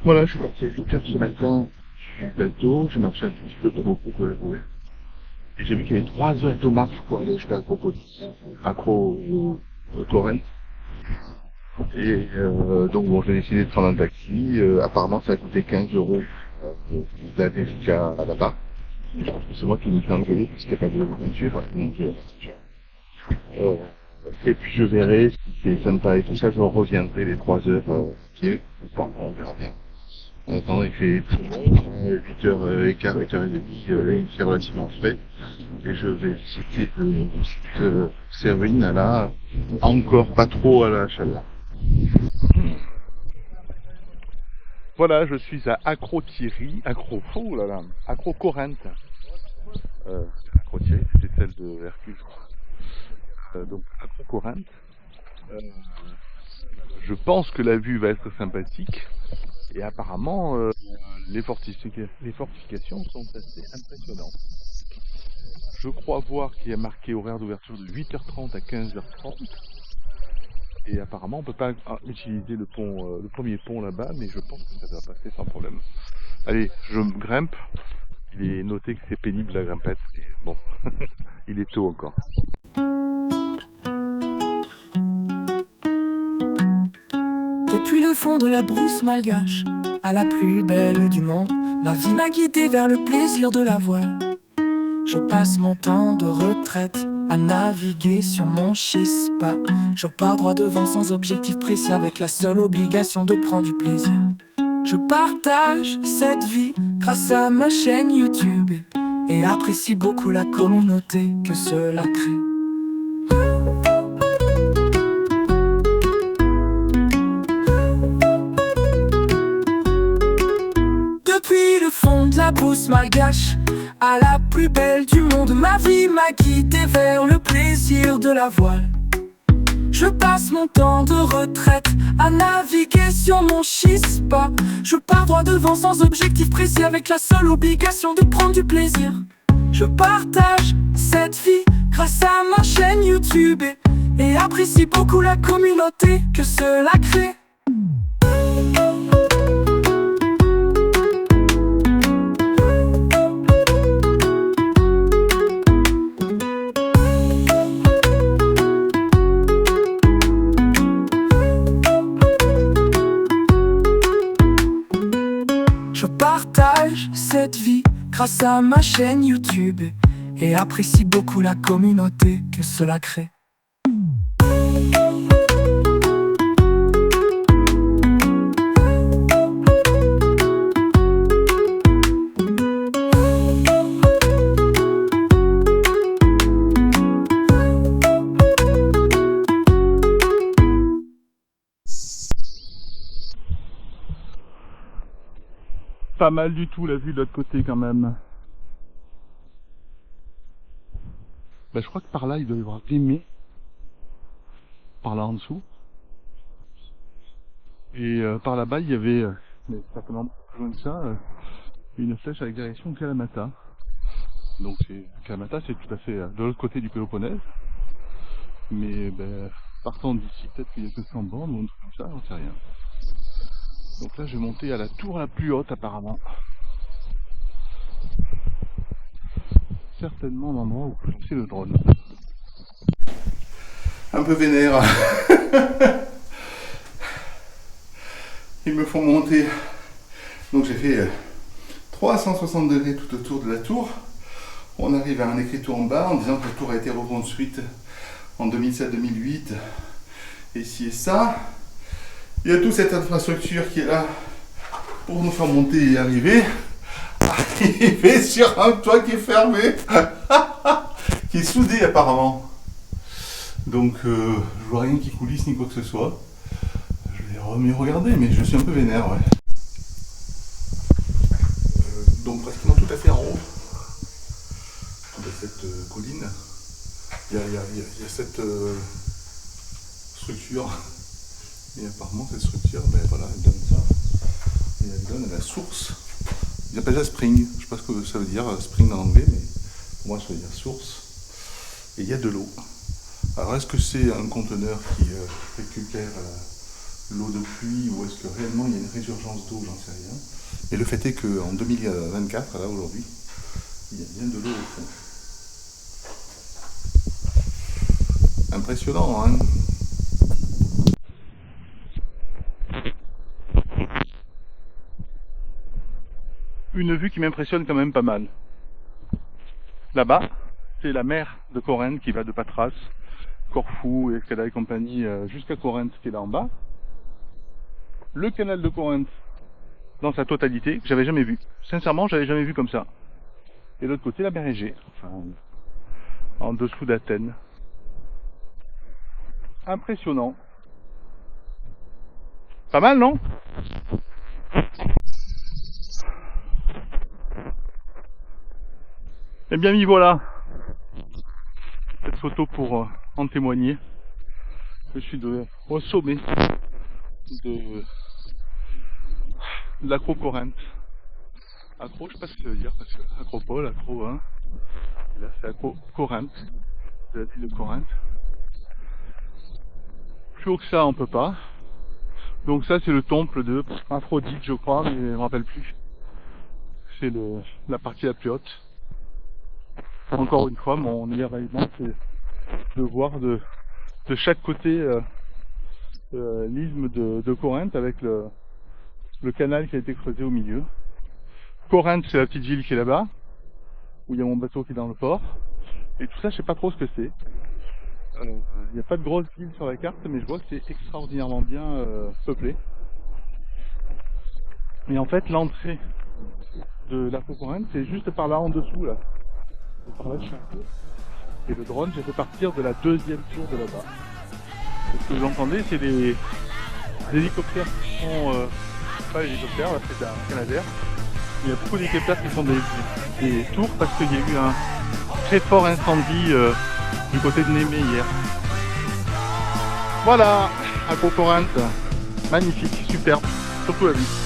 Voilà, je suis parti à 8 heures ce matin du bateau, j'ai marché un petit peu pour beaucoup courir. Et j'ai vu qu'il y avait 3 heures de marche pour aller jusqu'à Acropolis, Corinth. Donc bon, j'ai décidé de prendre un taxi. Apparemment, ça a coûté 15 euros d'aller jusqu'à là-bas. C'est moi qui me fais engueuler parce qu'il n'y a pas de voiture. Euh, et puis je verrai si c'est sympa et tout ça, je reviendrai les 3 heures pied. Bon, on verra bien. En attendant, il fait très bon, 8h15, 8h30, il fait relativement frais. Et je vais visiter le site Servine, là, encore pas trop à la chaleur. Voilà, je suis à Acro-Corinthe. Acro-Thierry, c'était celle de Hercule, je crois. Donc Acro-Corinthe. Euh, je pense que la vue va être sympathique. Et apparemment, les fortifications sont assez impressionnantes. Je crois voir qu'il y a marqué horaire d'ouverture de 8h30 à 15h30. Et apparemment, on peut pas utiliser le pont, le premier pont là-bas, mais je pense que ça va passer sans problème. Allez, je grimpe. Il est noté que c'est pénible la grimpette. Et bon, il est tôt encore. Depuis le fond de la brousse malgache, à la plus belle du monde, la vie m'a guidé vers le plaisir de la voile. Je passe mon temps de retraite à naviguer sur mon chispa. Je pars droit devant sans objectif précis, avec la seule obligation de prendre du plaisir. Je partage cette vie grâce à ma chaîne YouTube et apprécie beaucoup la communauté que cela crée. Depuis le fond de la brousse malgache, à la plus belle du monde, ma vie m'a guidé vers le plaisir de la voile. Je passe mon temps de retraite à naviguer sur mon chispa. Je pars droit devant sans objectif précis, avec la seule obligation de prendre du plaisir. Je partage cette vie grâce à ma chaîne YouTube et apprécie beaucoup la communauté que cela crée. Je partage cette vie grâce à ma chaîne YouTube et apprécie beaucoup la communauté que cela crée. Pas mal du tout la vue de l'autre côté quand même. Bah, je crois que par là il doit y avoir Vimy. Par là en dessous. Et par là-bas il y avait, mais certainement plus loin que ça, une flèche avec direction Kalamata. Donc Kalamata c'est tout à fait de l'autre côté du Péloponnèse. Mais ben, partant d'ici, peut-être qu'il n'y a que 100 bornes ou un truc comme ça, j'en sais rien. Donc là je vais monter à la tour la plus haute apparemment. Certainement l'endroit où peut lancer le drone. Un peu vénère. Ils me font monter. Donc j'ai fait 360 degrés tout autour de la tour. On arrive à un écriteau en bas en disant que la tour a été reconstruite en 2007-2008. Et ci et ça. Il y a toute cette infrastructure qui est là pour nous faire monter et arriver. Arriver sur un toit qui est fermé. Qui est soudé apparemment. Donc je vois rien qui coulisse ni quoi que ce soit. Je vais mieux regarder, mais je suis un peu vénère, ouais. Donc pratiquement tout à fait en haut de cette colline, il y a cette structure. Et apparemment cette structure, ben voilà, elle donne ça. Et elle donne à la source. Ils appellent ça spring. Je ne sais pas ce que ça veut dire, spring en anglais, mais pour moi ça veut dire source. Et il y a de l'eau. Alors est-ce que c'est un conteneur qui récupère l'eau de pluie ou est-ce que réellement il y a une résurgence d'eau, j'en sais rien. Et le fait est qu'en 2024, là aujourd'hui, il y a bien de l'eau au fond. Impressionnant, hein? Une vue qui m'impressionne quand même pas mal. Là-bas, c'est la mer de Corinthe qui va de Patras, Corfou, Escada et compagnie jusqu'à Corinthe qui est là en bas. Le canal de Corinthe dans sa totalité, que j'avais jamais vu. Sincèrement, j'avais jamais vu comme ça. Et de l'autre côté, la mer Égée, enfin, en dessous d'Athènes. Impressionnant. Pas mal, non? Eh bien, m'y voilà. Cette photo pour en témoigner. Je suis au sommet de l'acro-Corinthe. Acro, je sais pas ce que ça veut dire, parce que acropole, acro, hein. Et là, c'est acro-Corinthe, de la ville de Corinthe. Plus haut que ça, on peut pas. Donc ça, c'est le temple de Aphrodite, je crois, mais je me rappelle plus. C'est la partie la plus haute. Encore une fois, mon émerveillement, c'est de voir de chaque côté l'isthme de Corinthe avec le canal qui a été creusé au milieu. Corinthe, c'est la petite ville qui est là-bas, où il y a mon bateau qui est dans le port. Et tout ça, je sais pas trop ce que c'est. Il n'y a pas de grosse ville sur la carte, mais je vois que c'est extraordinairement bien peuplé. Et en fait, l'entrée de l'acro-Corinthe, c'est juste par là en dessous, là. Et par là, je suis un peu. Et le drone, j'ai fait partir de la deuxième tour de là-bas. Et ce que vous entendez, c'est des hélicoptères qui sont... pas les hélicoptères, là c'est un Canadair. Il y a beaucoup d'hélicoptères qui sont des tours parce qu'il y a eu un très fort incendie du côté de Némée hier. Voilà, acro-Corinthe, magnifique, superbe, surtout la vue.